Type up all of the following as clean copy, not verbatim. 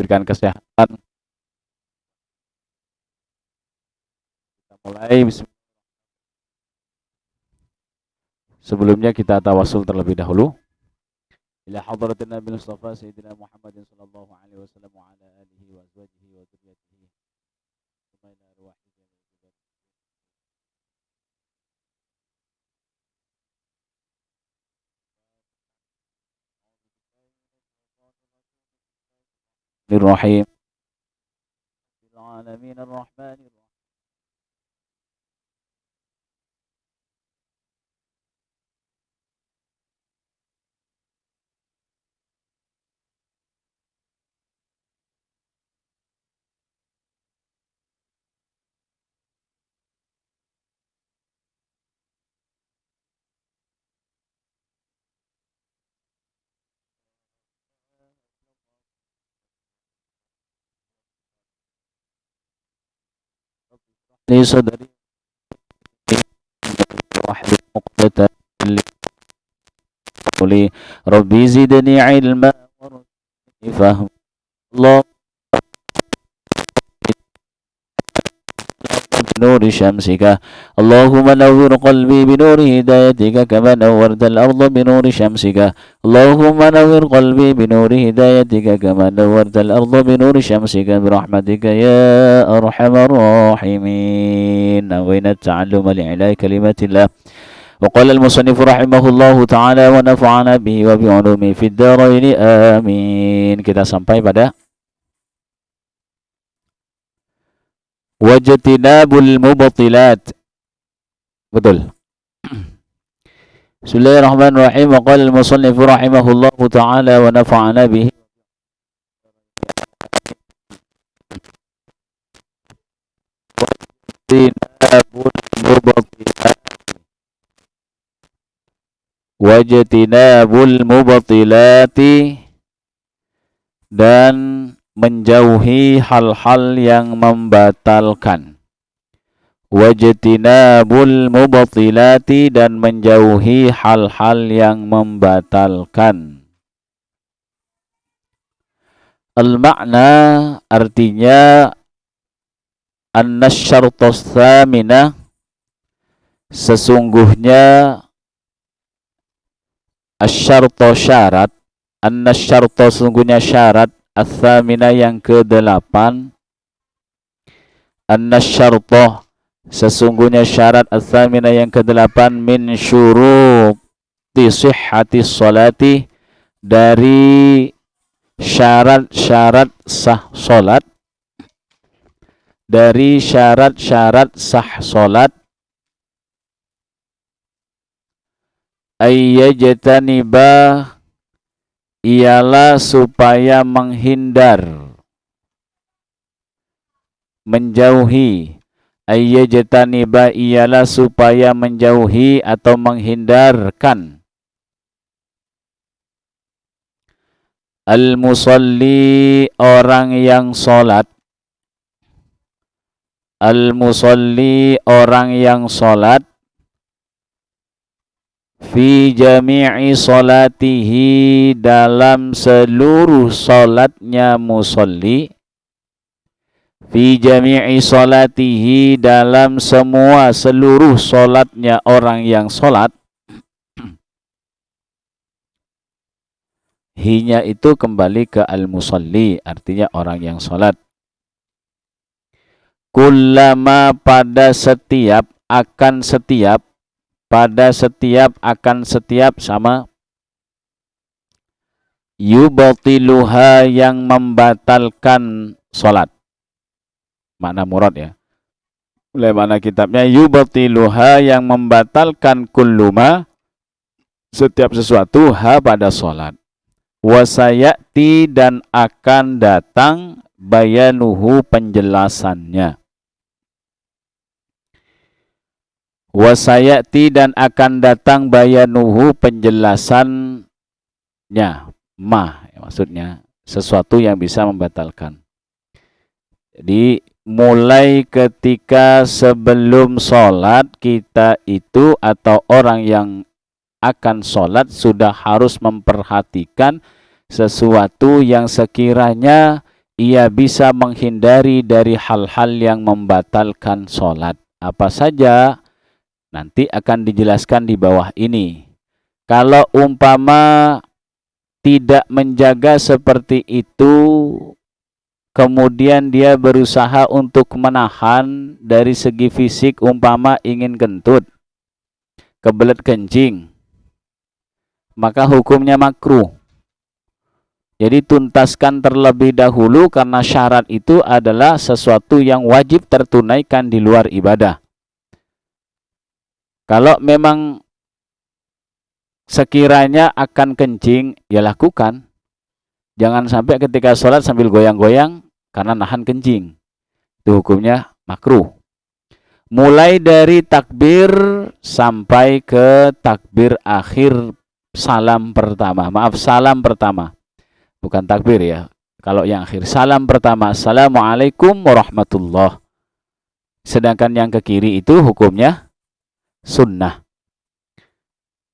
diberikan kesehatan. Kita mulai. Sebelumnya kita tawasul terlebih dahulu. Ila hadratin Nabi Mustafa Sayyidina Muhammadin sallallahu alaihi wasallam wa ala alihi wa azwajihi wa dzurriyyatihi. Bismillahirrahmanirrahim. Alamin arrahmanir rahim. Li sadri wahlul 'uqdatam min lisani rabbi zidni 'ilma warzuqni fahma. Allah بنور شمسك اللهم نور قلبي بنور هدايتك كما نورت الأرض بنور شمسك اللهم نور قلبي بنور هدايتك كما نورت الأرض بنور شمسك برحمتك يا أرحم الراحمين. نوينا التعلم لإعلاء كلمات الله. وقال المصنف رحمه الله تعالى ونفعنا به وبعلومه في الدارين آمين. Kita sampai pada wajtinabul mubtilat. Betul. Bismillahirrahmanirrahim. Wa qala al-musannif rahimahullahu ta'ala wa nafa'ana bihi. Wajtinabul mubtilati, dan menjauhi hal-hal yang membatalkan. Wajtinabul mubtilati, dan menjauhi hal-hal yang membatalkan. Al-makna artinya an-nasyartus tsamina, sesungguhnya asyarto syarat, an-nasyarto sesungguhnya syarat, ats-tsamina yang ke-8, an-nasyarto sesungguhnya syarat, ats-tsamina yang ke-8, min syuruti sihhati sholati, dari syarat-syarat sah salat, dari syarat-syarat sah salat, ayyajtanibah, ialah supaya menghindar, menjauhi. Ayyajtaniba ialah supaya menjauhi atau menghindarkan. Al-musalli, orang yang salat. Al-musalli, orang yang salat. Fi jami'i salatihi, dalam seluruh salatnya musalli. Fi jami'i salatihi, dalam semua seluruh salatnya orang yang salat. Hinya itu kembali ke al-musalli, artinya orang yang salat. Kullama, pada setiap, akan setiap, pada setiap, akan setiap, sama. Yubtiluha, yang membatalkan salat. Makna murad ya. Oleh mana kitabnya, yubtiluha, yang membatalkan kulluma, setiap sesuatu, ha pada salat. Wasayati, dan akan datang, bayanuhu, penjelasannya. Wasayati, dan akan datang, bayanuhu, penjelasannya. Maksudnya sesuatu yang bisa membatalkan. Jadi mulai ketika sebelum sholat kita itu, atau orang yang akan sholat sudah harus memperhatikan sesuatu yang sekiranya ia bisa menghindari dari hal-hal yang membatalkan sholat. Apa saja nanti akan dijelaskan di bawah ini. Kalau umpama tidak menjaga seperti itu, kemudian dia berusaha untuk menahan dari segi fisik, umpama ingin kentut, kebelet kencing, maka hukumnya makruh. Jadi tuntaskan terlebih dahulu karena syarat itu adalah sesuatu yang wajib tertunaikan di luar ibadah. Kalau memang sekiranya akan kencing, ya lakukan. Jangan sampai ketika sholat sambil goyang-goyang karena nahan kencing. Itu hukumnya makruh. Mulai dari takbir sampai ke takbir akhir salam pertama. Maaf, salam pertama. Bukan takbir ya. Kalau yang akhir, salam pertama. Assalamualaikum warahmatullahi. Sedangkan yang ke kiri itu hukumnya sunnah.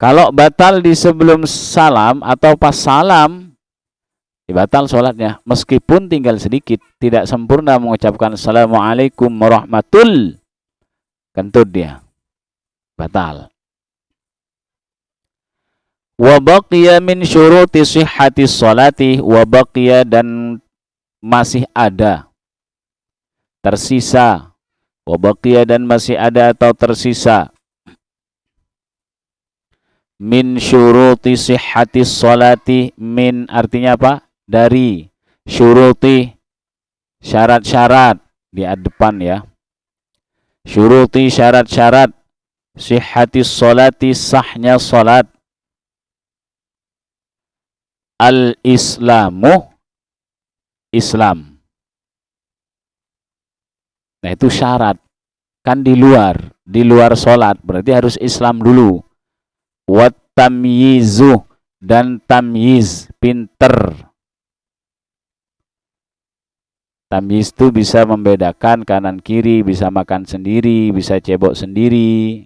Kalau batal di sebelum salam atau pas salam, batal sholatnya. Meskipun tinggal sedikit, tidak sempurna mengucapkan Assalamualaikum warahmatullahi, kentut dia. Batal. Wa baqiya min syuruti sihhati sholati, wa baqiya dan masih ada, tersisa. Wa baqiya dan masih ada atau tersisa. Min syuruti sihhati sholati, min artinya apa? Dari syuruti, syarat-syarat di depan ya. Syuruti, syarat-syarat sihhati sholati, sahnya sholat. Al-islamu, Islam. Nah itu syarat. Kan di luar sholat, berarti harus Islam dulu. Wat tamyizu, dan tamyiz, pinter. Tamyiz itu bisa membedakan kanan kiri, bisa makan sendiri, bisa cebok sendiri.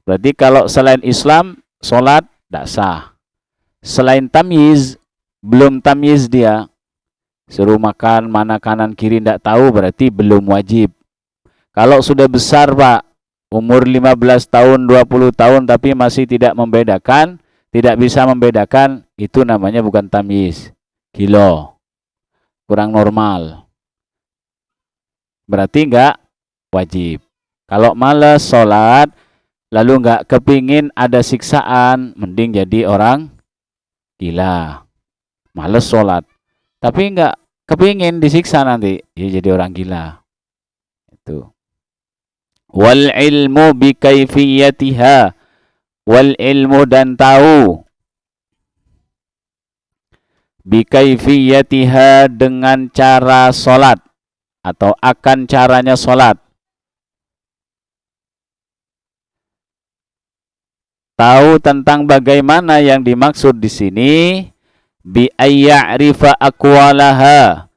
Berarti kalau selain Islam, sholat tidak sah. Selain tamyiz, belum tamyiz dia, suruh makan mana kanan kiri tidak tahu, berarti belum wajib. Kalau sudah besar Pak, umur 15 tahun, 20 tahun, tapi masih tidak membedakan, tidak bisa membedakan, itu namanya bukan tamyiz. Gila. Kurang normal. Berarti enggak wajib. Kalau malas sholat, lalu enggak kepingin ada siksaan, mending jadi orang gila. Malas sholat. Tapi enggak kepingin disiksa nanti, ya jadi orang gila. Itu. Wal ilmu bi kaifiyatiha, wal ilmu dan tahu, bi kaifiyatiha dengan cara solat atau akan caranya solat. Tahu tentang bagaimana yang dimaksud di sini, bi ayya'rifa aqwalaha,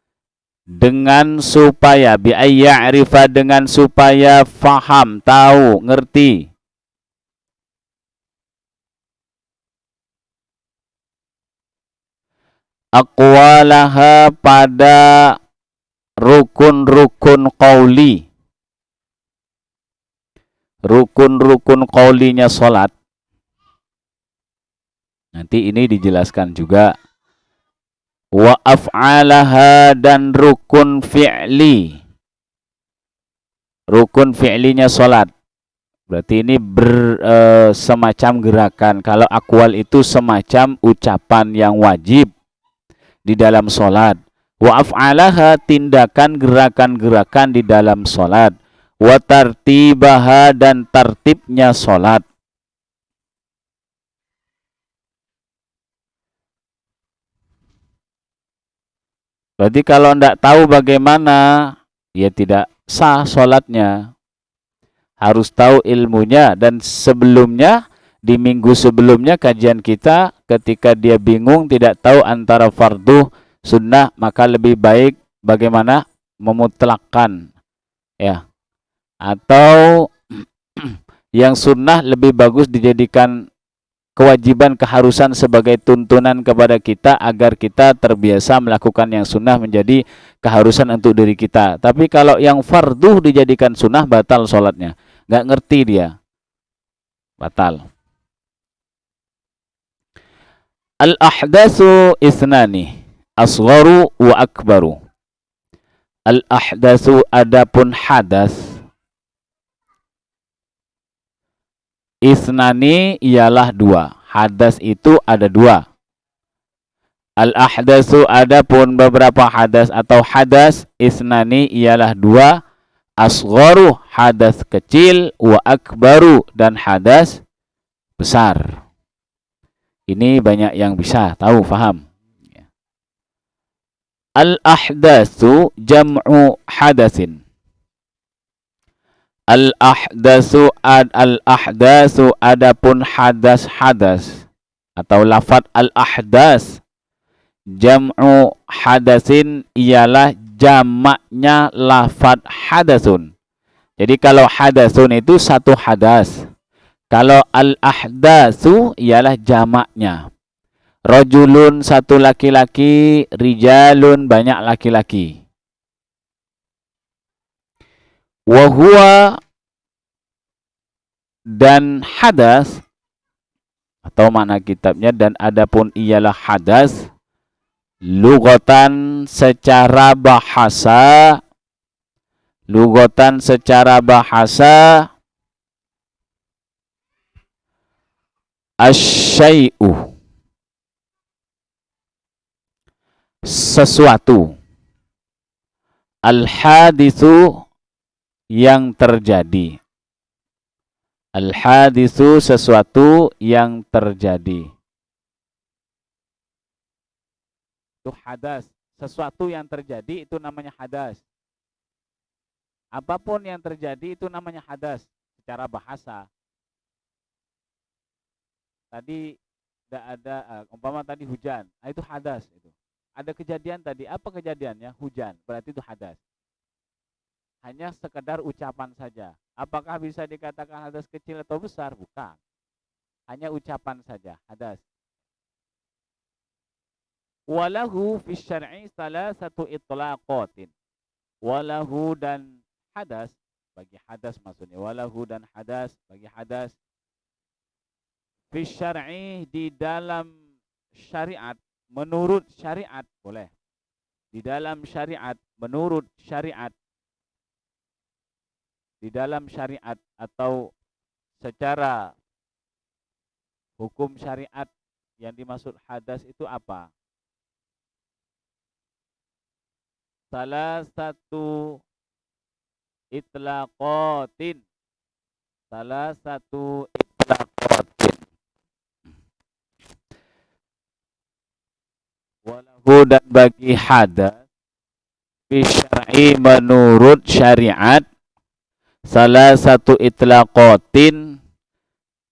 dengan supaya, bi'ayya'rifa dengan supaya faham, tahu, ngerti. Aqwalaha pada rukun-rukun qauli. Rukun-rukun qaulinya salat. Nanti ini dijelaskan juga. Wa af'alaha dan rukun fi'li. Rukun fi'linya salat. Berarti ini semacam gerakan. Kalau aqwal itu semacam ucapan yang wajib di dalam salat. Wa af'alaha tindakan gerakan-gerakan di dalam salat. Wa tartibaha dan tertibnya salat. Berarti kalau tidak tahu bagaimana, ya tidak sah sholatnya. Harus tahu ilmunya. Dan sebelumnya, di minggu sebelumnya kajian kita, ketika dia bingung tidak tahu antara fardu, sunnah, maka lebih baik bagaimana memutlakkan. Ya. Atau yang sunnah lebih bagus dijadikan kewajiban, keharusan sebagai tuntunan kepada kita agar kita terbiasa melakukan yang sunnah menjadi keharusan untuk diri kita. Tapi kalau yang fardu dijadikan sunnah, batal sholatnya. Nggak ngerti dia, batal. Al-ahdatsu isnani, asgharu wa akbaru. Al-ahdatsu adapun hadas, isnani ialah dua. Hadas itu ada dua. Al-ahdatsu adapun beberapa hadas atau hadas, isnani ialah dua. Asgharu hadas kecil, wa akbaru dan hadas besar. Ini banyak yang bisa tahu, faham. Al-ahdatsu jam'u hadatsin. Al-ahdatsu adapun hadas atau lafaz al-ahdas, jam'u hadatsin ialah jamaknya lafaz hadasun. Jadi kalau hadasun itu satu hadas. Kalau al-ahdatsu ialah jamaknya. Rajulun satu laki-laki, rijalun banyak laki-laki. Wa huwa dan hadas atau makna kitabnya, dan adapun ialah hadas lugatan secara bahasa, lugatan secara bahasa, asyai'u sesuatu, al-haditsu yang terjadi, al-haditsu sesuatu yang terjadi. Itu hadas, sesuatu yang terjadi itu namanya hadas. Apapun yang terjadi itu namanya hadas secara bahasa. Tadi tidak ada, umpama tadi hujan, itu hadas. Itu ada kejadian tadi, apa kejadiannya? Hujan, berarti itu hadas. Hanya sekedar ucapan saja. Apakah bisa dikatakan hadas kecil atau besar? Bukan. Hanya ucapan saja, hadas. Walahu fi syar'i salasatu itlaqatin. Walahu dan hadas, bagi hadas maksudnya. Walahu dan hadas, bagi hadas. Fi syar'i di dalam syariat, menurut syariat boleh. Di dalam syariat, menurut syariat. Di dalam syariat atau secara hukum syariat yang dimaksud hadas itu apa? Salah satu itlaqatin. Salah satu itlaqatin. Walahu dan bagi hadas fi syar'i menurut syariat, salah satu itlaqatin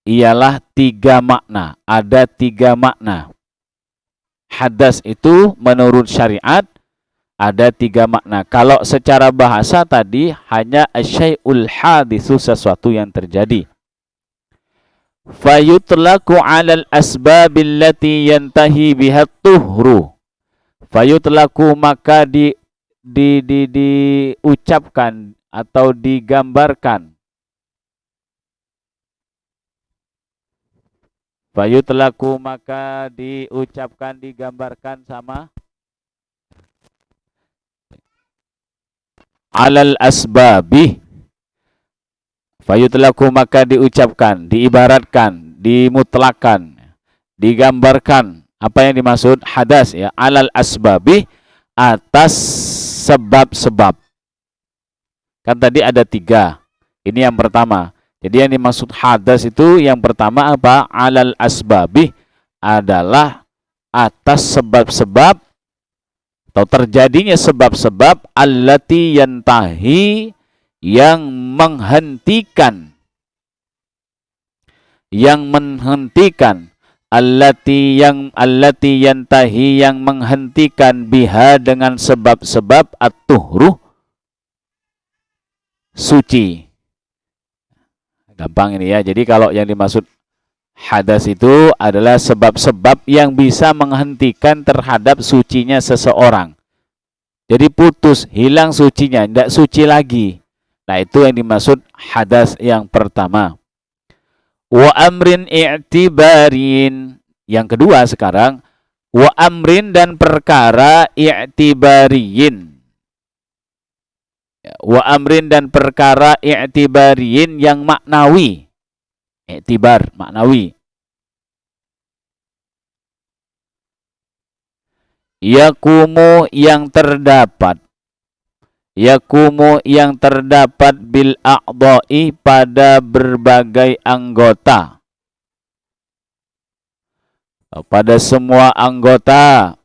ialah tiga makna. Ada tiga makna. Hadas itu menurut syariat ada tiga makna. Kalau secara bahasa tadi hanya asyai'ul haditsu, sesuatu yang terjadi. Fayutlaqu 'alal asbabil lati yantahi biha tuhru. Fayutlaqu maka diucapkan atau digambarkan. Fayutlaqu maka diucapkan, digambarkan sama 'alal asbabi. Fayutlaqu maka diucapkan, diibaratkan, dimutlakan, digambarkan. Apa yang dimaksud hadas ya? 'Alal asbabi, atas sebab-sebab. Kan tadi ada tiga. Ini yang pertama. Jadi yang dimaksud hadas itu yang pertama apa? 'Alal asbabi adalah atas sebab-sebab atau terjadinya sebab-sebab, allati yantahi yang menghentikan, allati yantahi yang menghentikan, biha dengan sebab-sebab, at-tuhru suci. Gampang ini ya. Jadi kalau yang dimaksud Hadas itu adalah sebab-sebab yang bisa menghentikan terhadap sucinya seseorang. Jadi putus, hilang sucinya, tidak suci lagi. Nah, itu yang dimaksud hadas yang pertama. Wa amrin i'tibarin. Yang kedua sekarang, wa amrin dan perkara i'tibariyin. Wa amrin dan perkara i'tibariyin yang maknawi. I'tibar, maknawi. Yakumu yang terdapat. Yakumu yang terdapat bil a'dha'i pada berbagai anggota. Pada semua anggota.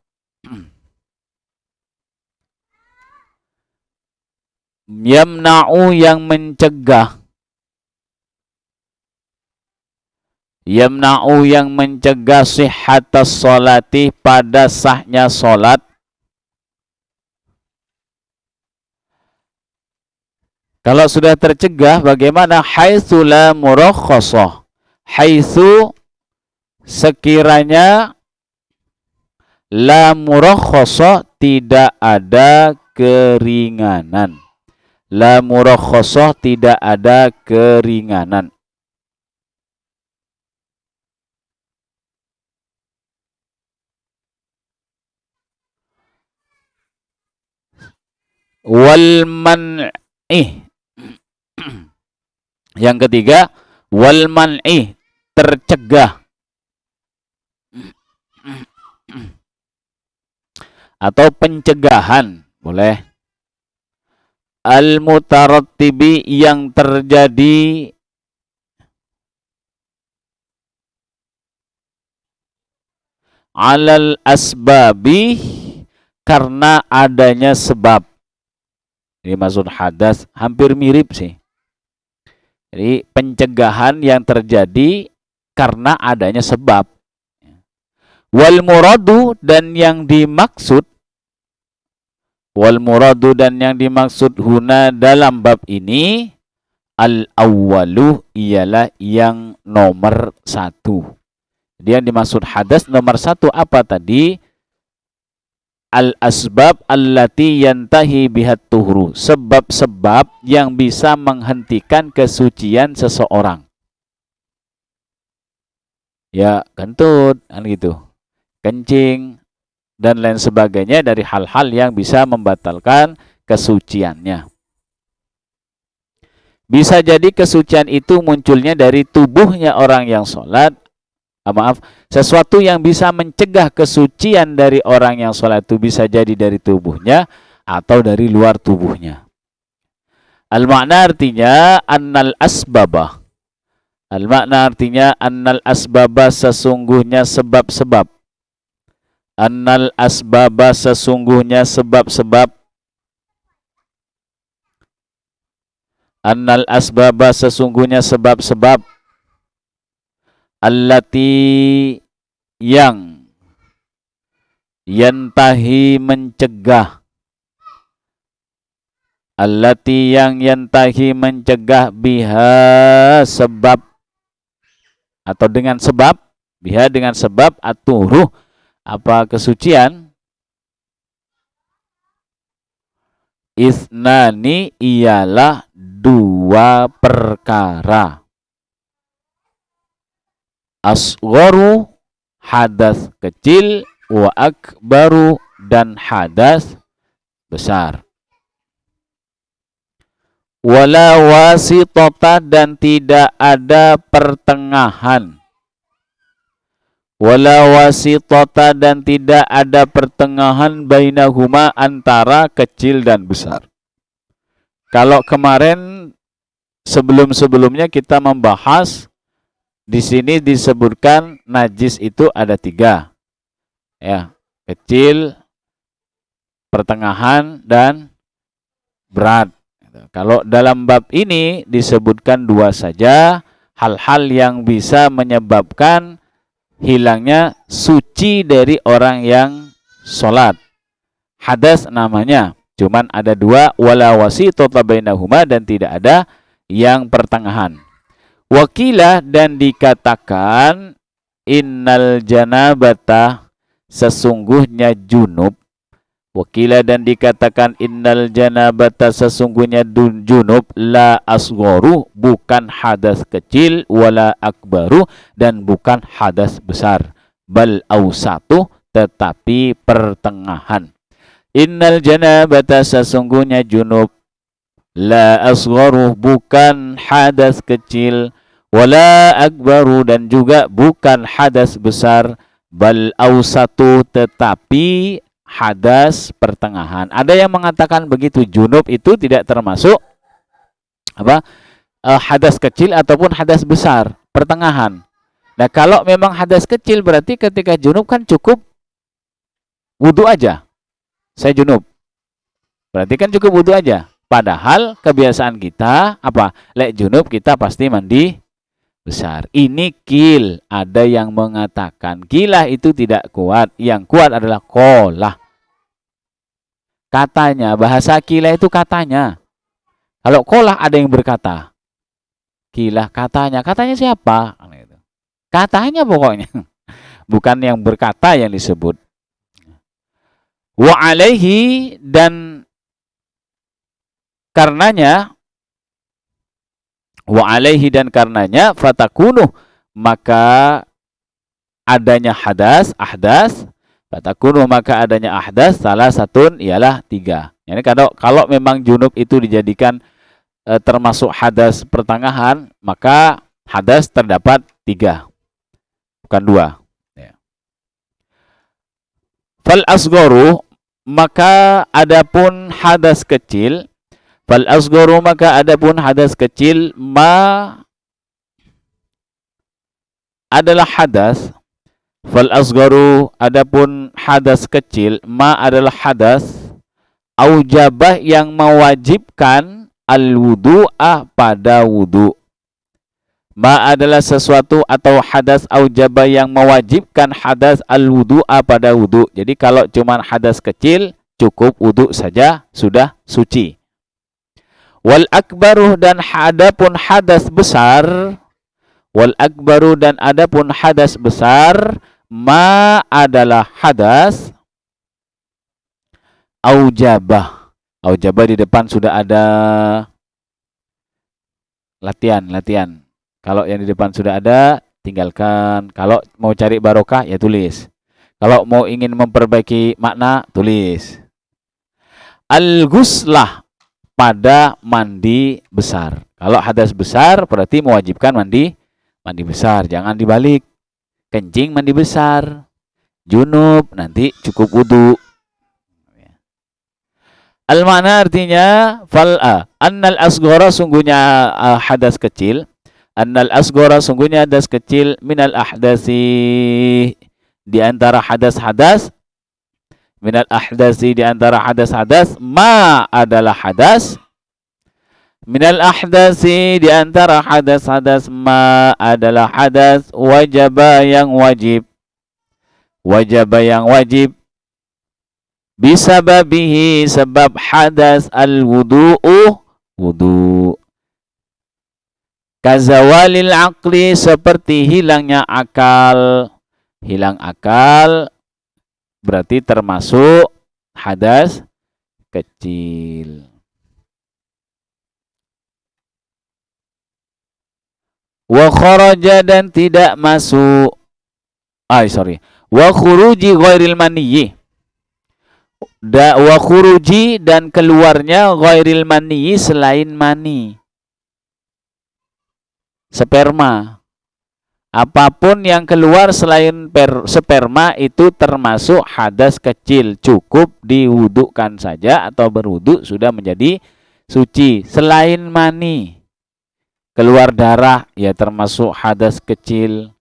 Yamna'u yang mencegah. Yamna'u yang mencegah sihhatas sholati pada sahnya sholat. Kalau sudah tercegah bagaimana? Haitsu la murakhasah. Haitsu sekiranya la murakhasah tidak ada keringanan. La murakhasah tidak ada keringanan. Wal man'i. Yang ketiga, wal man'i, tercegah. Atau pencegahan, boleh. Al mutarattibi yang terjadi alal asbabi karena adanya sebab. Ini maksud hadas, hampir mirip sih. Jadi pencegahan yang terjadi karena adanya sebab. Wal muradu dan yang dimaksud. Wal muradu dan yang dimaksud huna dalam bab ini. Al awwalu ialah yang nomor satu. Jadi yang dimaksud hadas nomor satu apa tadi? Al-asbab allati yantahi bihat tuhru. Sebab-sebab yang bisa menghentikan kesucian seseorang. Ya, kentut, kan gitu. Kencing, dan lain sebagainya dari hal-hal yang bisa membatalkan kesuciannya. Bisa jadi kesucian itu munculnya dari tubuhnya orang yang sholat. Sesuatu yang bisa mencegah kesucian dari orang yang sholat itu bisa jadi dari tubuhnya atau dari luar tubuhnya. Al-makna artinya annal asbabah. Al-makna artinya annal asbabah sesungguhnya sebab-sebab. Annal asbabah sesungguhnya sebab-sebab. Annal asbabah sesungguhnya sebab-sebab. Allati yang yantahi mencegah. Allati yang yantahi mencegah biha sebab atau dengan sebab, biha dengan sebab aturuh apa kesucian. Isnani ialah dua perkara. Asgharu hadas kecil, wa akbaru dan hadas besar. Wala wasitata dan tidak ada pertengahan. Wala wasitata dan tidak ada pertengahan bainahuma antara kecil dan besar. Kalau kemarin sebelum-sebelumnya kita membahas di sini disebutkan najis itu ada tiga, ya, kecil, pertengahan, dan berat. Kalau dalam bab ini disebutkan dua saja, hal-hal yang bisa menyebabkan hilangnya suci dari orang yang sholat. Hadas namanya, cuman ada dua, wala wasitata bainahuma dan tidak ada yang pertengahan. Wakilah dan dikatakan innal janabata sesungguhnya junub. Wakilah dan dikatakan innal janabata sesungguhnya junub la asgharu bukan hadas kecil wala akbaru dan bukan hadas besar, bal ausatu tetapi pertengahan. Innal janabata sesungguhnya junub la asgharu bukan hadas kecil wala akbaru dan juga bukan hadas besar, bal ausatu tetapi hadas pertengahan. Ada yang mengatakan begitu, junub itu tidak termasuk hadas kecil ataupun hadas besar, pertengahan. Nah, kalau memang hadas kecil berarti ketika junub kan cukup wudu aja. Saya junub. Berarti kan cukup wudu aja. Padahal kebiasaan kita lek junub kita pasti mandi besar. Ini kil. Ada yang mengatakan kilah itu tidak kuat. Yang kuat adalah qolah. Katanya, bahasa kilah itu katanya. Kalau qolah ada yang berkata. Kilah katanya. Katanya siapa? Katanya pokoknya. Bukan yang berkata yang disebut. Wa alaihi dan karenanya fatakunu maka adanya ahdas fatakunu maka adanya ahdas salah satu ialah 3. Yani kalau memang junub itu dijadikan termasuk hadas pertengahan, maka hadas terdapat 3 bukan 2 ya. Fal asgharu maka adapun hadas kecil adalah hadas. Fal asgharu adapun hadas kecil adalah hadas aujabah yang mewajibkan al-wudu'a pada wudu. Adalah sesuatu atau hadas aujabah yang mewajibkan hadas al-wudu'a pada wudu. Jadi kalau cuma hadas kecil cukup wudu saja sudah suci. Wal akbaru dan adapun hadas besar adalah hadas aujabah. Aujabah di depan sudah ada latihan. Kalau yang di depan sudah ada tinggalkan. Kalau mau cari barokah ya tulis. Kalau mau ingin memperbaiki makna tulis. Al-ghuslah pada mandi besar. Kalau hadas besar berarti mewajibkan mandi besar. Jangan dibalik. Kencing mandi besar. Junub nanti cukup wudu. Al-makna artinya annal asghara sungguhnya hadas kecil. Annal asghara sungguhnya hadas kecil minal ahdasi di antara hadas-hadas minal ahdasi di antara hadas-hadas adalah hadas minal ahdasi di antara hadas-hadas adalah hadas wajaba yang wajib bisababihi sebab hadas wudu kazawalil aqli seperti hilangnya akal. Hilang akal berarti termasuk hadas kecil. Wa kharaja dan tidak masuk. Wa khuruji ghairil maniyyi. Wa khuruji dan keluarnya ghairil maniyyi selain mani. Sperma. Apapun yang keluar selain sperma itu termasuk hadas kecil. Cukup diwudukan saja atau berwudu sudah menjadi suci. Selain mani, keluar darah ya termasuk hadas kecil.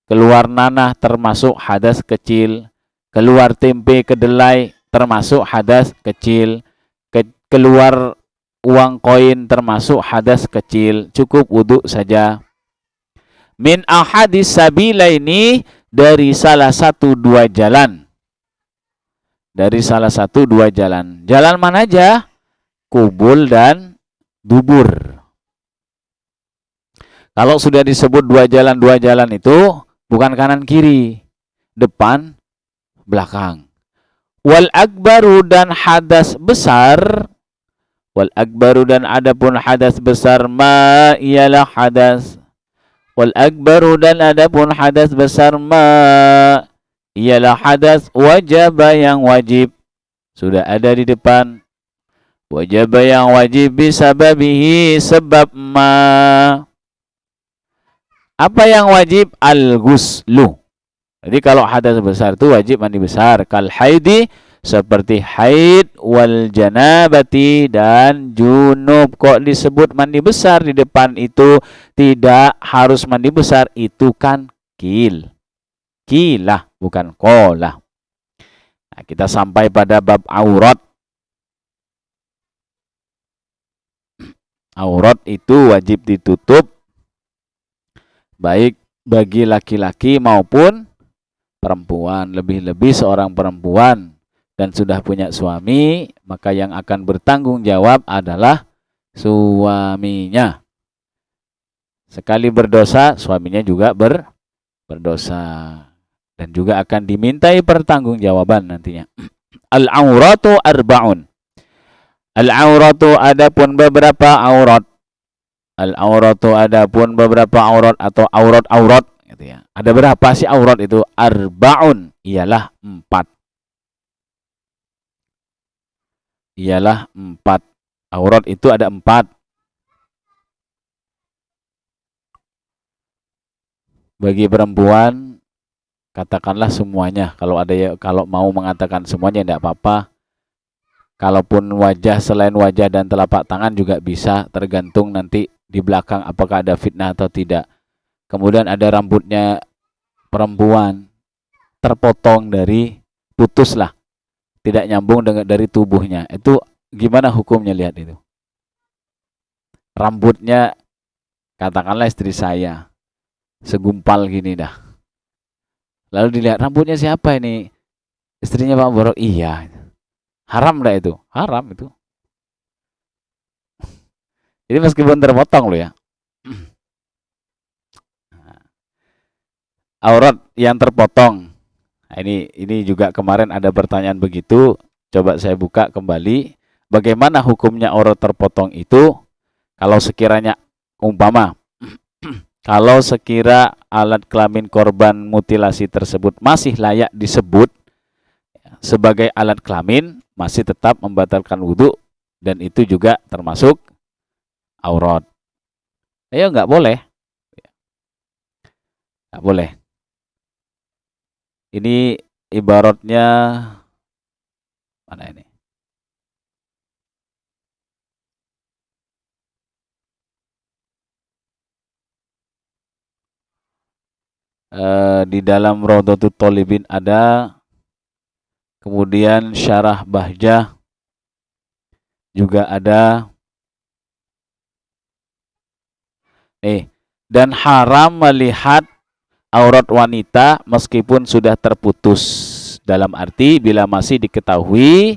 Keluar nanah termasuk hadas kecil. Keluar tempe kedelai termasuk hadas kecil. Keluar uang koin termasuk hadas kecil. Cukup wudu saja. Min ahadis sabilaini dari salah satu dua jalan. Jalan mana aja? Kubul dan dubur. Kalau sudah disebut dua jalan itu bukan kanan kiri, depan belakang. Wal akbaru dan hadas besar, wal akbaru dan adapun hadas besar ma ialah hadas. Wal akbaru dan adapun hadas besar ma ialah hadas wajib yang wajib sudah ada di depan. Wajib yang wajib bisababihi sebab ma. Apa yang wajib? Al-ghuslu. Jadi kalau hadas besar itu wajib mandi besar. Kal haidi seperti haid wal janabati dan junub. Kok disebut mandi besar di depan itu tidak harus mandi besar, itu kan kil. Kilah bukan kolah. Nah, kita sampai pada bab aurat. Aurat itu wajib ditutup baik bagi laki-laki maupun perempuan. Lebih-lebih seorang perempuan dan sudah punya suami, maka yang akan bertanggung jawab adalah suaminya. Sekali berdosa, suaminya juga berdosa dan juga akan dimintai pertanggungjawaban nantinya. Al-auratu arba'un. Al-auratu adapun beberapa aurat. Al-auratu adapun beberapa aurat atau aurat-aurat gitu ya. Ada berapa sih aurat itu? Arba'un ialah 4. Ialah 4. Aurat itu ada 4. Bagi perempuan katakanlah semuanya. Kalau ada ya, kalau mau mengatakan semuanya tidak apa-apa. Kalaupun wajah selain wajah dan telapak tangan juga bisa, tergantung nanti di belakang apakah ada fitnah atau tidak. Kemudian ada rambutnya perempuan terpotong dari putuslah, tidak nyambung dengan dari tubuhnya. Itu gimana hukumnya? Lihat itu. Rambutnya katakanlah istri saya segumpal gini dah. Lalu dilihat rambutnya siapa ini? Istrinya Pak Borok. Iya. Haram dah itu? Haram itu. Jadi meskipun terpotong loh ya. Aurat yang terpotong. Nah, ini juga kemarin ada pertanyaan begitu. Coba saya buka kembali. Bagaimana hukumnya aurat terpotong itu? Kalau sekiranya umpama kalau sekira alat kelamin korban mutilasi tersebut masih layak disebut sebagai alat kelamin, masih tetap membatalkan wudhu dan itu juga termasuk aurat. Ayo nggak boleh, nggak boleh. Ini ibaratnya mana ini? Di dalam Rawdatul Thalibin ada, kemudian Syarah Bahjah juga ada. Dan haram melihat aurat wanita meskipun sudah terputus. Dalam arti bila masih diketahui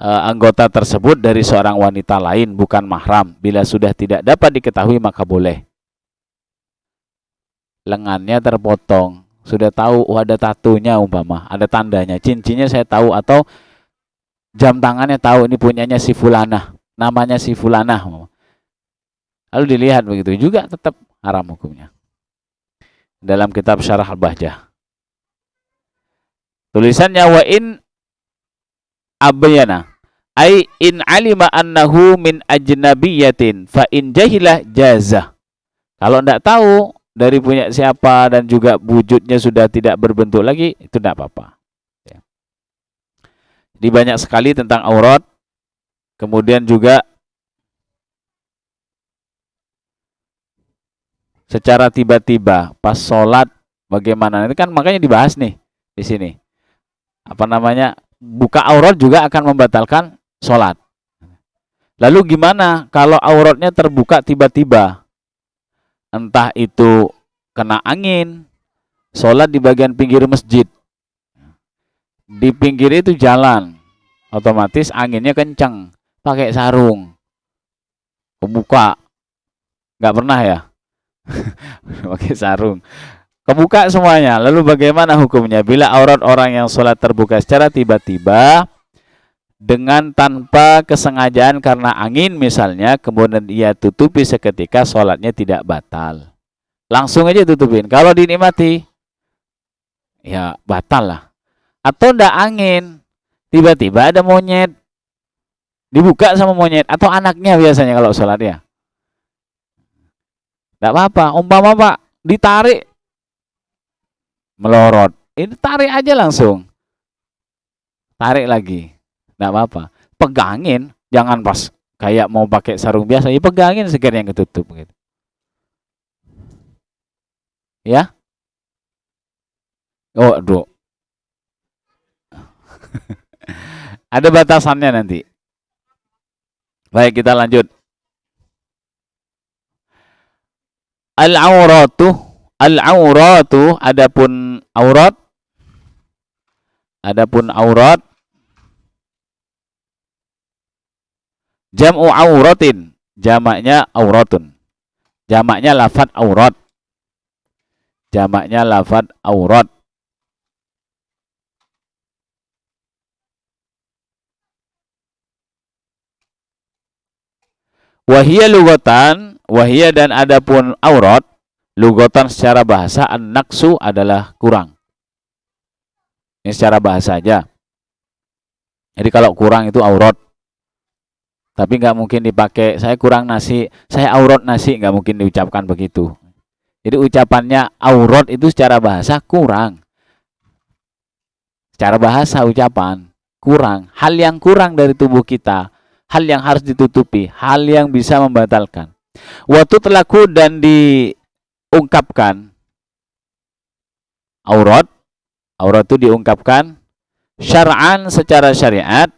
anggota tersebut dari seorang wanita lain bukan mahram. Bila sudah tidak dapat diketahui maka boleh. Lengannya terpotong, sudah tahu ada tatunya umpama, ada tandanya, cincinnya saya tahu atau jam tangannya tahu ini punyanya si fulanah, namanya si fulanah. Lalu dilihat begitu juga tetap haram hukumnya. Dalam kitab Syarah Al-Bahjah. Tulisannya wa in abyana ai in alima annahu min ajnabiyatin fa in jahilah jazah. Kalau enggak tahu dari punya siapa dan juga wujudnya sudah tidak berbentuk lagi, itu tidak apa-apa. Ya. Jadi banyak sekali tentang aurat. Kemudian juga secara tiba-tiba pas sholat bagaimana? Ini kan makanya dibahas nih di sini. Apa namanya? Buka aurat juga akan membatalkan sholat. Lalu gimana kalau auratnya terbuka tiba-tiba? Entah itu kena angin, sholat di bagian pinggir masjid. Di pinggir itu jalan, otomatis anginnya kencang, pakai sarung, kebuka. Nggak pernah ya? Pakai sarung. Kebuka semuanya. Lalu bagaimana hukumnya? Bila aurat orang yang sholat terbuka secara tiba-tiba dengan tanpa kesengajaan karena angin misalnya, kemudian ia tutupi seketika, sholatnya tidak batal. Langsung aja tutupin. Kalau dinikmati, ya batal lah. Atau ndak angin, tiba-tiba ada monyet, dibuka sama monyet, atau anaknya biasanya kalau sholat ya. Nggak apa-apa. Umpama Pak, ditarik, melorot. Ini tarik aja langsung. Tarik lagi. Nggak apa-apa. Pegangin, jangan pas kayak mau pakai sarung biasa. Ya pegangin sekiranya ketutup gitu. Ya. Oh, aduh. Ada batasannya nanti. Baik, kita lanjut. Al-auratu adapun aurat jam'u auratin, jamaknya auratun. Jamaknya lafad aurat. Jamaknya lafad aurat. Wahia lugatan, wahia dan adapun aurat, lugatan secara bahasa, an-naqsu adalah kurang. Ini secara bahasa aja. Jadi kalau kurang itu aurat. Tapi nggak mungkin dipakai, saya kurang nasi, saya aurat nasi, nggak mungkin diucapkan begitu. Jadi ucapannya aurat itu secara bahasa kurang. Secara bahasa ucapan kurang. Hal yang kurang dari tubuh kita. Hal yang harus ditutupi, hal yang bisa membatalkan. Waktu telaku dan diungkapkan aurat itu diungkapkan syar'an secara syariat,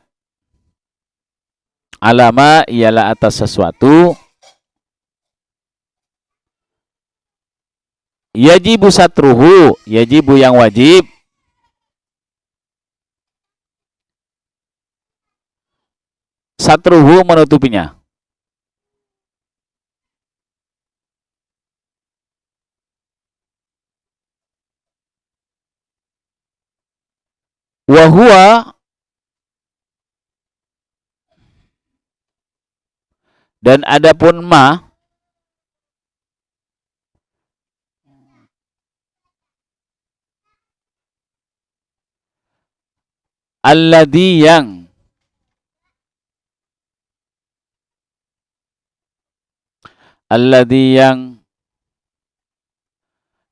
alama ialah atas sesuatu, yajibu satruhu, yajibu yang wajib, satruhu menutupinya. Wahua dan adapun ma alladhi yang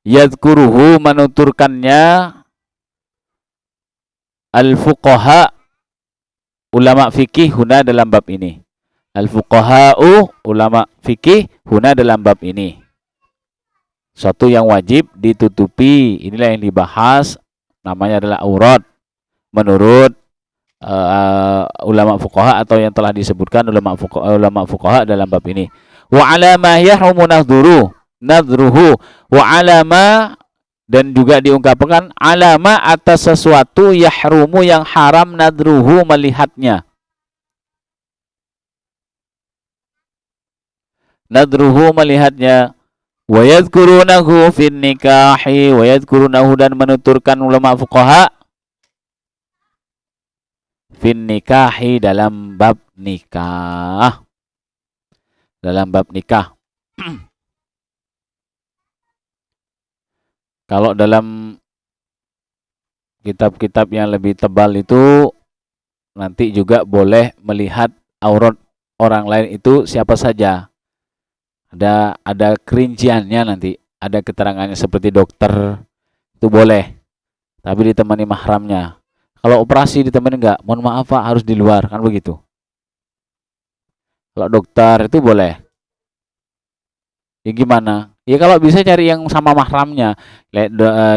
yadhkuruhu menuturkannya al-fuqaha ulama fikih huna dalam bab ini. Al-fuqaha'u ulama fikih huna dalam bab ini. Suatu yang wajib ditutupi, inilah yang dibahas, namanya adalah aurat menurut ulama fuqaha atau yang telah disebutkan ulama fuqaha dalam bab ini. Wa alama yahrumu nadruhu wa alama dan juga diungkapkan alama atas sesuatu yahrumu yang haram nadruhu melihatnya. Nadruhu melihatnya. Wa yadhkurunahu fin nikahi, wa yadhkurunahu dan menuturkan ulama fuqaha fin nikahi dalam bab nikah. Dalam bab nikah. Kalau dalam kitab-kitab yang lebih tebal itu nanti juga boleh melihat aurat orang lain itu siapa saja. Ada kerinciannya nanti, ada keterangannya seperti dokter itu boleh, tapi ditemani mahramnya. Kalau operasi ditemani enggak, mohon maaf Pak, harus di luar, kan begitu. Kalau dokter itu boleh. Ya gimana? Ya kalau bisa cari yang sama mahramnya.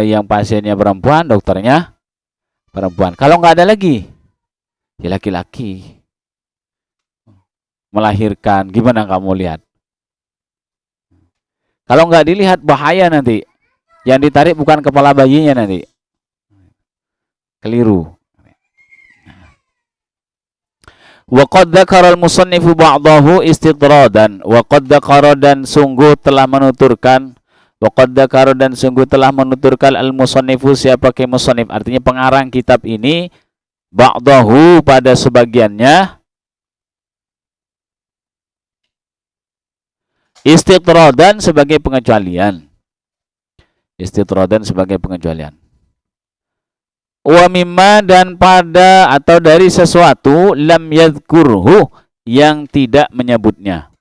Yang pasiennya perempuan, dokternya perempuan. Kalau nggak ada lagi, ya laki-laki. Melahirkan, gimana kamu lihat? Kalau nggak dilihat bahaya nanti. Yang ditarik bukan kepala bayinya nanti. Keliru. Wa qad dzakara al-musannifu ba'dahu istidradan. Wa qad dzakara dan sungguh telah menuturkan. Wa qad dzakara dan sungguh telah menuturkan al-musannifu siapa ke musannif. Artinya pengarang kitab ini ba'dahu pada sebagiannya istidradan sebagai pengecualian. Istidradan sebagai pengecualian. Wa mimma dan pada atau dari sesuatu lam yadhkurhu yang tidak menyebutnya.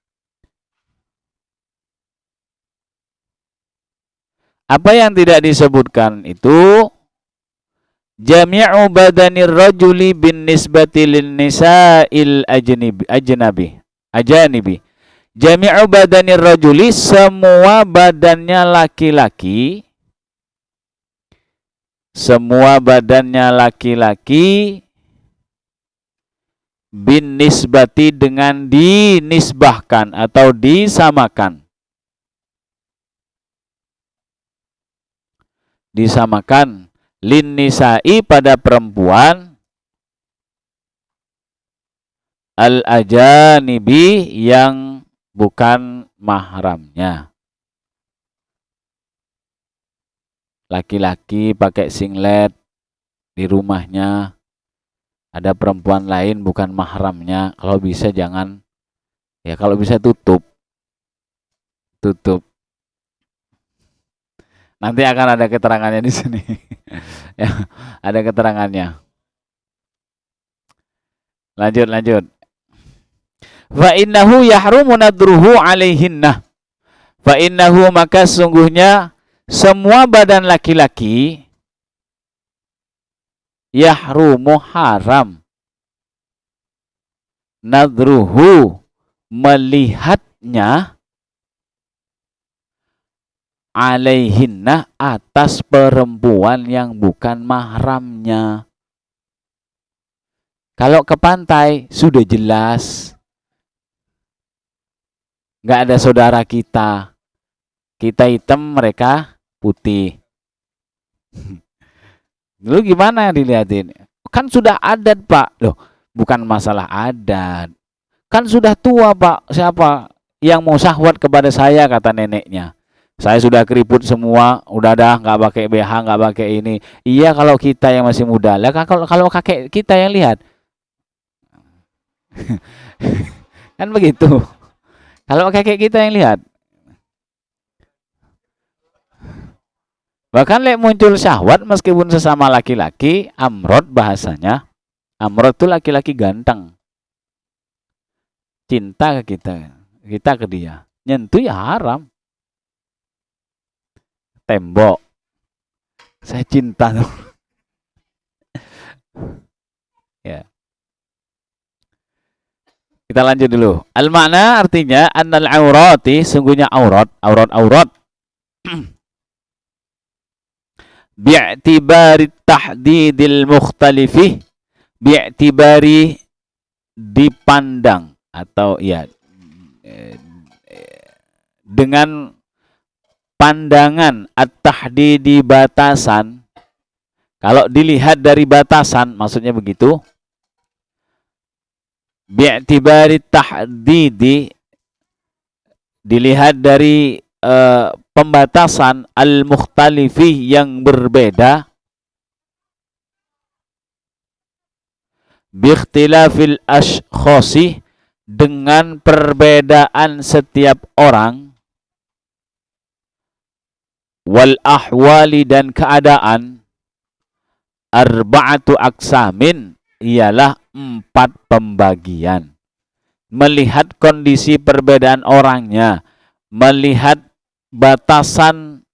Apa yang tidak disebutkan itu jami'u badanir rajuli bin nisbati lin nisa'il ajnabi. Jami'u badanir rajuli semua badannya laki-laki. Semua badannya laki-laki bin nisbati dengan dinisbahkan atau disamakan. Disamakan lin nisa'i pada perempuan al ajanibi yang bukan mahramnya. Laki-laki pakai singlet di rumahnya, ada perempuan lain bukan mahramnya, kalau bisa jangan, ya kalau bisa tutup. Nanti akan ada keterangannya di sini. Ya, ada keterangannya. Lanjut. Fa innahu yahrumu nadruhu alaihinna. Fa innahu maka sungguhnya semua badan laki-laki yahrumu haram nadruhu melihatnya alaihinna atas perempuan yang bukan mahramnya. Kalau ke pantai sudah jelas nggak ada saudara kita. Kita hitam, mereka putih. Lalu gimana dilihatin? Kan sudah adat, Pak. Loh, bukan masalah adat. Kan sudah tua, Pak. Siapa yang mau syahwat kepada saya, kata neneknya. Saya sudah keriput semua, udah dah nggak pakai BH, nggak pakai ini. Iya kalau kita yang masih muda. Lah kalau kakek kita yang lihat. Kan begitu. Kalau kakek kita yang lihat. Bahkan lek muncul syahwat meskipun sesama laki-laki, amrod bahasanya. Amrod itu laki-laki ganteng. Cinta ke kita, kita ke dia. Nyentuh ya haram. Tembok. Saya cinta tuh. Ya. Kita lanjut dulu. Al-makna artinya annal aurati, sungguhnya aurat. Bi'tibari tahdidil mukhtalifi, bi'tibari dipandang atau ya dengan pandangan at-tahdidi batasan. Kalau dilihat dari batasan maksudnya begitu. Bi'tibari tahdidi dilihat dari pembatasan al-mukhtalifi yang berbeda biikhtilafil ashkhasi dengan perbedaan setiap orang wal ahwali dan keadaan arba'atu aqsamin ialah 4 pembagian. Melihat kondisi perbedaan orangnya, melihat batasan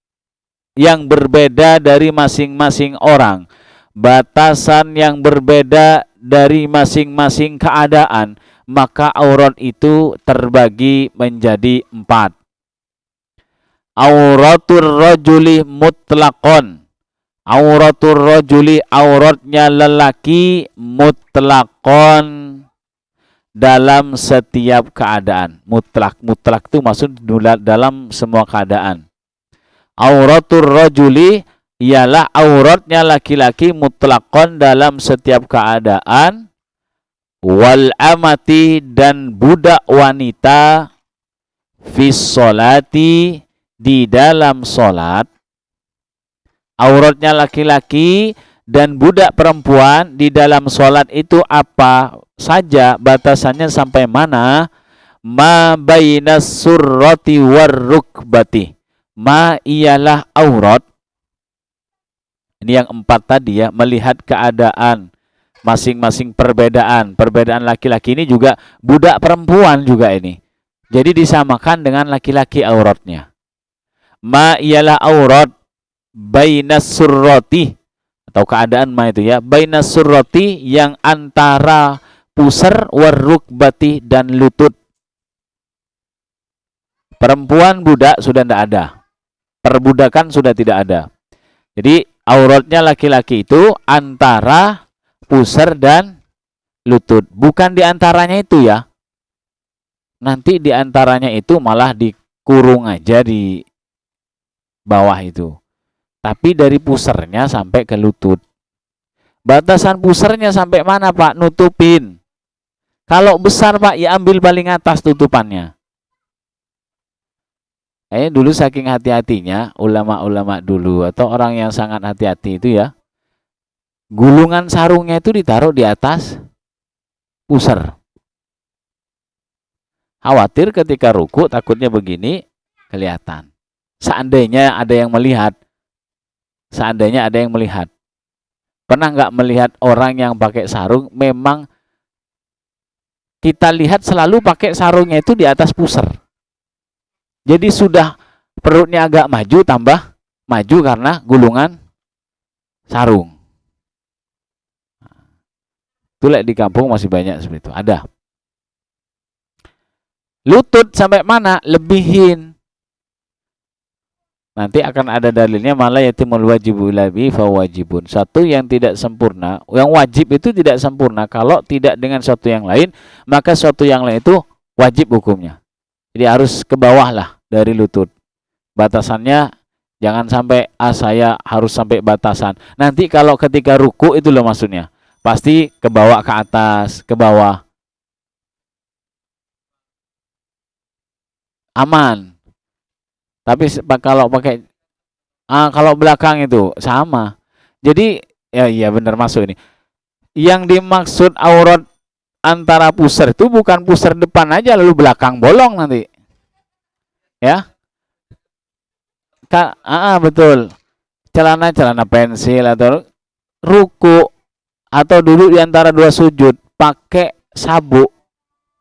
yang berbeda dari masing-masing orang, batasan yang berbeda dari masing-masing keadaan, maka aurat itu terbagi menjadi 4. Auratur rajuli mutlaqon. Auratur rajuli, auratnya lelaki, mutlaqon, dalam setiap keadaan. Mutlak itu maksud dalam semua keadaan. Auratur rajuli ialah auratnya laki-laki mutlaqon dalam setiap keadaan. wal amati dan budak wanita fis sholati di dalam sholat, auratnya laki-laki dan budak perempuan di dalam sholat itu apa saja, batasannya sampai mana? Ma bainas surrati warrukbati, ma ialah aurat. Ini yang 4 tadi ya, melihat keadaan masing-masing perbedaan laki-laki ini juga budak perempuan juga ini. Jadi disamakan dengan laki-laki auratnya. Ma ialah aurat bainas surrati, atau keadaan ma itu ya, bainas surrati yang antara pusar warrukbati dan lutut. Perempuan budak sudah tidak ada, perbudakan sudah tidak ada. Jadi auratnya laki-laki itu antara pusar dan lutut, bukan diantaranya itu ya. Nanti diantaranya itu malah dikurung aja di bawah itu. Tapi dari pusarnya sampai ke lutut. Batasan pusarnya sampai mana Pak? Nutupin. Kalau besar Pak, ya ambil paling atas tutupannya. Dulu saking hati-hatinya ulama-ulama dulu atau orang yang sangat hati-hati itu ya, gulungan sarungnya itu ditaruh di atas pusar. Khawatir ketika ruku takutnya begini kelihatan. Seandainya ada yang melihat. Pernah nggak melihat orang yang pakai sarung, memang kita lihat selalu pakai sarungnya itu di atas pusar. Jadi sudah perutnya agak maju, tambah maju karena gulungan sarung. Itu di kampung masih banyak seperti itu. Ada. Lutut sampai mana? Lebihin. Nanti akan ada dalilnya, malah yatimul wajibu labi fawajibun. Satu yang tidak sempurna, yang wajib itu tidak sempurna. Kalau tidak dengan satu yang lain, maka satu yang lain itu wajib hukumnya. Jadi harus ke bawah lah dari lutut. Batasannya jangan sampai saya harus sampai batasan. Nanti kalau ketika ruku itu loh maksudnya. Pasti ke bawah ke atas, ke bawah. Aman. Tapi kalau pakai kalau belakang itu sama. Jadi ya iya benar masuk ini. Yang dimaksud aurat antara pusar itu bukan pusar depan aja lalu belakang bolong nanti. Ya. Betul. Celana pensil atau ruku atau duduk di antara dua sujud pakai sabuk,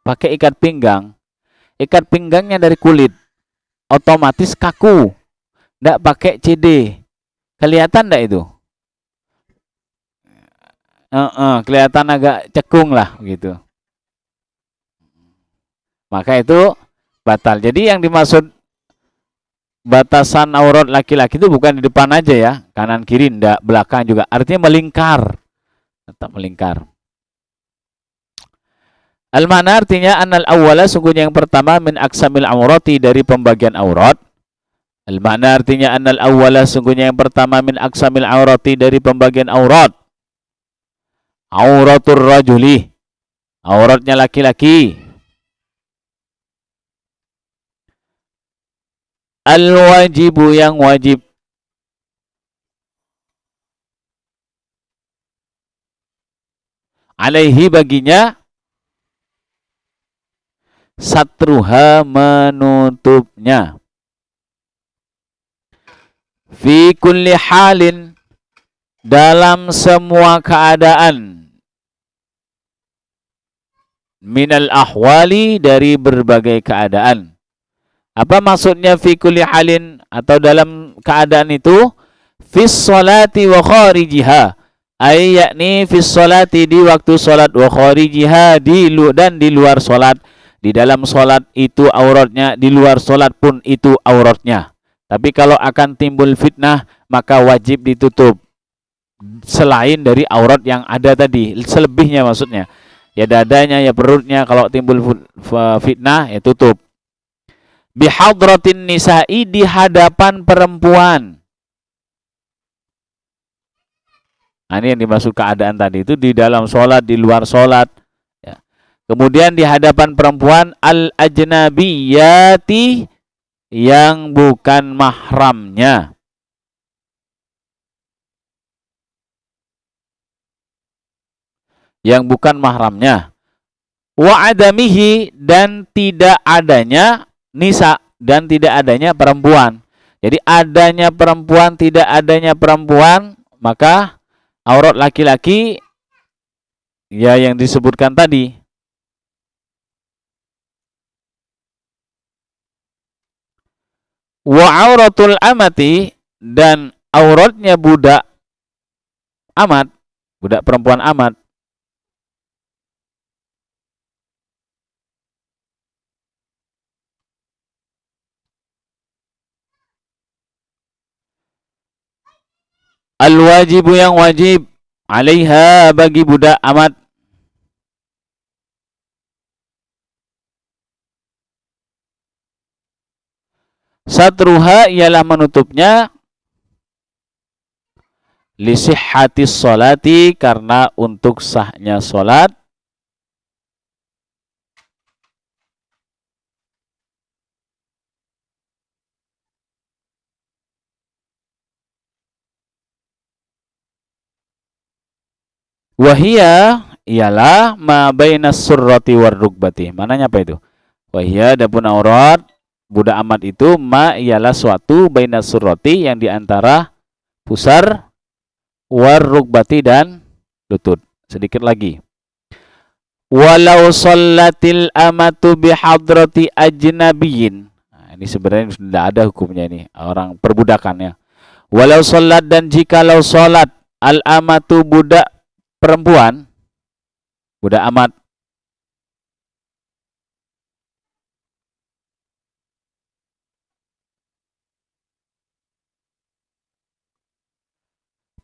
pakai ikat pinggang. Ikat pinggangnya dari kulit. Otomatis kaku. Nggak pakai CD. Kelihatan nggak itu? Kelihatan agak cekung lah gitu. Maka itu batal. Jadi yang dimaksud batasan aurat laki-laki itu bukan di depan aja ya, kanan kiri enggak, belakang juga. Artinya melingkar. Tetap melingkar. Al-mana artinya annal awwala, sungguhnya yang pertama, min aksamil aurati, dari pembagian aurat. Al-mana artinya annal awwala, sungguhnya yang pertama, min aksamil aurati, dari pembagian aurat. Auratur rajuli, auratnya laki-laki. Al-wajibu, yang wajib. Alaihi, baginya. Satruha, menutupnya. Fi kulli halin, dalam semua keadaan. Minal ahwali, dari berbagai keadaan. Apa maksudnya fi kulli halin, atau dalam keadaan itu? Fis sholati wa kharijiha, ay yakni fis sholati, di waktu sholat, wa kharijiha, dan di luar sholat. Di dalam sholat itu auratnya, di luar sholat pun itu auratnya. Tapi kalau akan timbul fitnah, maka wajib ditutup. Selain dari aurat yang ada tadi, selebihnya maksudnya. Ya dadanya, ya perutnya, kalau timbul fitnah, ya tutup. Bihadratin nisa'i, di hadapan perempuan. Nah, ini yang dimaksud keadaan tadi itu, di dalam sholat, di luar sholat. Ya. Kemudian di hadapan perempuan al-ajnabiyati yang bukan mahramnya. Yang bukan mahramnya. Wa adamihi dan tidak adanya nisa dan tidak adanya perempuan. Jadi adanya perempuan, tidak adanya perempuan, maka aurat laki-laki ya yang disebutkan tadi. Wa auratul amati dan auratnya budak amat, budak perempuan amat. Al-wajibu yang wajib alaiha bagi budak amat satruha ialah menutupnya lisihhatis sholati karena untuk sahnya solat wahia ialah ma bainas surrati war rukbati. Mananya apa itu? Wahia adapun aurat budak amat itu ma ialah suatu bainas surrati yang diantara pusar war rukbati dan lutut. Sedikit lagi. Walau sallatil amatu bihadrati ajnabiyin. Nah, ini sebenarnya sudah ada hukumnya ini, orang perbudakannya. Walau salat dan jikalau salat al amatu budak perempuan, budak amat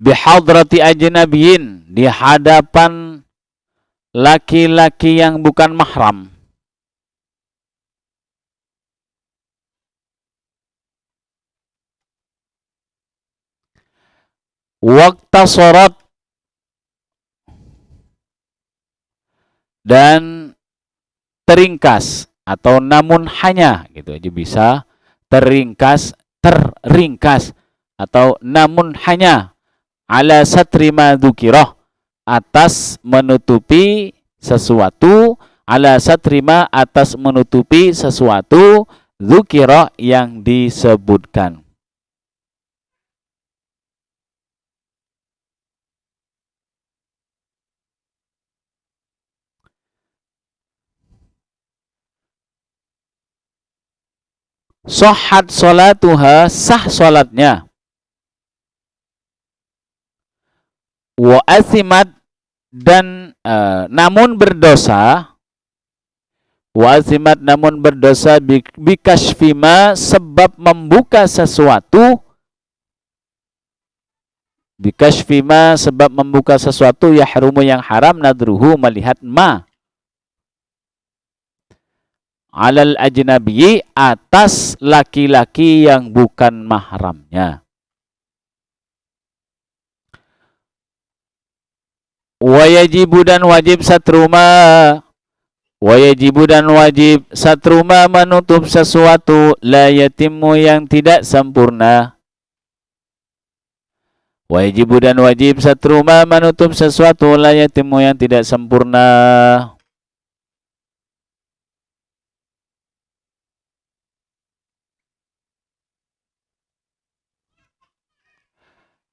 bihadrati ajnabiyin di hadapan laki-laki yang bukan mahram. Waqta sorat dan teringkas atau namun hanya gitu aja bisa teringkas atau namun hanya ala satri ma dzukirah atas menutupi sesuatu ala satrima atas menutupi sesuatu dzukirah yang disebutkan. Sahhat salatuha sah salatnya. Wa athimat dan namun berdosa. Wa athimat namun berdosa bikashfima sebab membuka sesuatu. Bikashfima sebab membuka sesuatu yahrumu yang haram nadruhu melihat ma. Alal ajnabi atas laki-laki yang bukan mahramnya. Wajibu dan wajib satruma. Wajibu dan wajib satruma menutup sesuatu la yatimmu yang tidak sempurna. Wajibu dan wajib satruma menutup sesuatu la yatimmu yang tidak sempurna.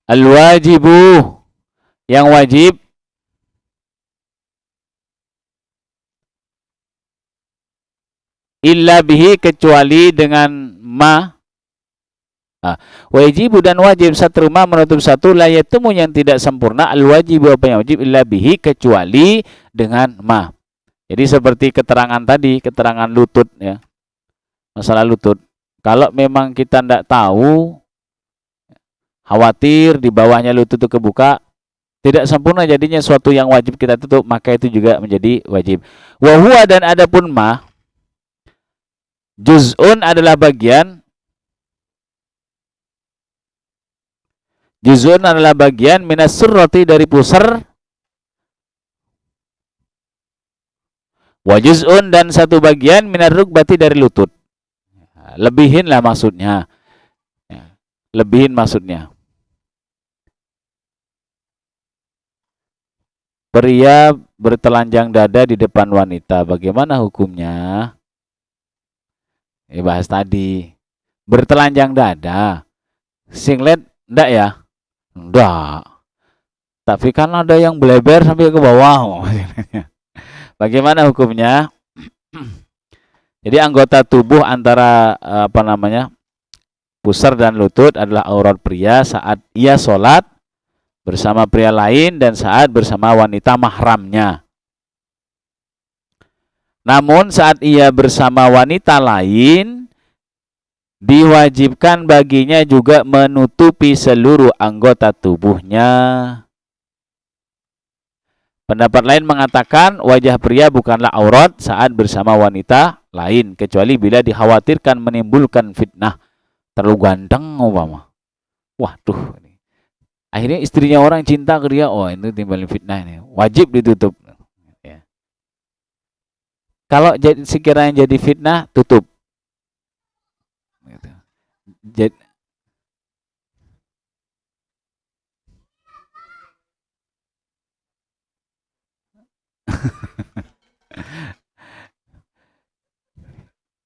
Al-wajibu yang wajib illa bihi kecuali dengan ma. Wajibu dan wajib satu ma menutup satu la yatumu yang tidak sempurna al-wajibu apa yang wajib illa bihi kecuali dengan ma. Jadi seperti keterangan tadi, keterangan lutut ya. Masalah lutut. Kalau memang kita tidak tahu, khawatir di bawahnya lutut itu kebuka, tidak sempurna jadinya suatu yang wajib kita tutup, maka itu juga menjadi wajib. Wa huwa dan adapun ma, juz'un adalah bagian, juz'un adalah bagian minas surrati dari pusar, Wa juz'un dan satu bagian minar rukbati dari lutut. Lebihin lah maksudnya. Lebihin maksudnya. Pria bertelanjang dada di depan wanita, bagaimana hukumnya? Bahas tadi. Bertelanjang dada. Singlet enggak ya? Enggak. Tapi kan ada yang bleber sampai ke bawah. Bagaimana hukumnya? Jadi anggota tubuh antara pusar dan lutut adalah aurat pria saat ia sholat bersama pria lain dan saat bersama wanita mahramnya. Namun saat ia bersama wanita lain, diwajibkan baginya juga menutupi seluruh anggota tubuhnya. Pendapat lain mengatakan wajah pria bukanlah aurat saat bersama wanita lain, kecuali bila dikhawatirkan menimbulkan fitnah. Terlalu ganteng umpama. Waduh. Akhirnya istrinya orang cinta ke dia, oh itu timbulin fitnah ini. Wajib ditutup. Ya. Kalau sekiranya jadi fitnah, tutup. Jadi,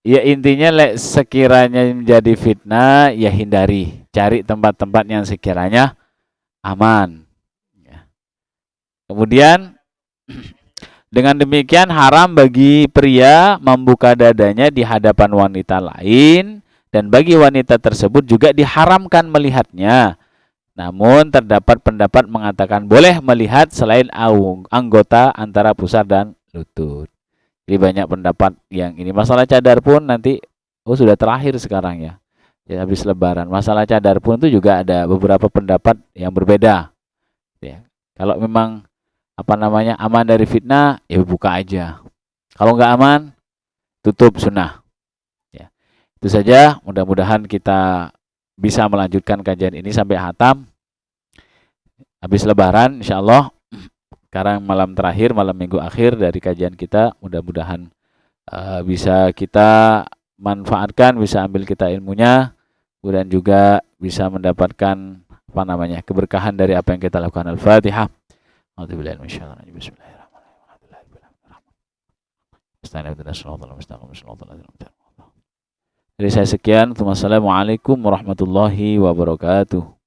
ya intinya sekiranya menjadi fitnah, ya hindari. Cari tempat-tempat yang sekiranya aman. Kemudian dengan demikian haram bagi pria membuka dadanya di hadapan wanita lain, dan bagi wanita tersebut juga diharamkan melihatnya. Namun terdapat pendapat mengatakan boleh melihat selain anggota antara pusar dan lutut. Jadi banyak pendapat yang ini. Masalah cadar pun nanti sudah terakhir sekarang ya. Ya habis lebaran. Masalah cadar pun itu juga ada beberapa pendapat yang berbeda. Ya. Kalau memang aman dari fitnah, ya buka aja. Kalau nggak aman, tutup sunnah. Ya. Itu saja, mudah-mudahan kita bisa melanjutkan kajian ini sampai hatam. Habis lebaran, insya Allah, sekarang malam terakhir, malam minggu akhir dari kajian kita, mudah-mudahan bisa kita manfaatkan, bisa ambil kita ilmunya, dan juga bisa mendapatkan keberkahan dari apa yang kita lakukan. Al-Fatihah. Jadi saya sekian. Wassalamualaikum warahmatullahi wabarakatuh.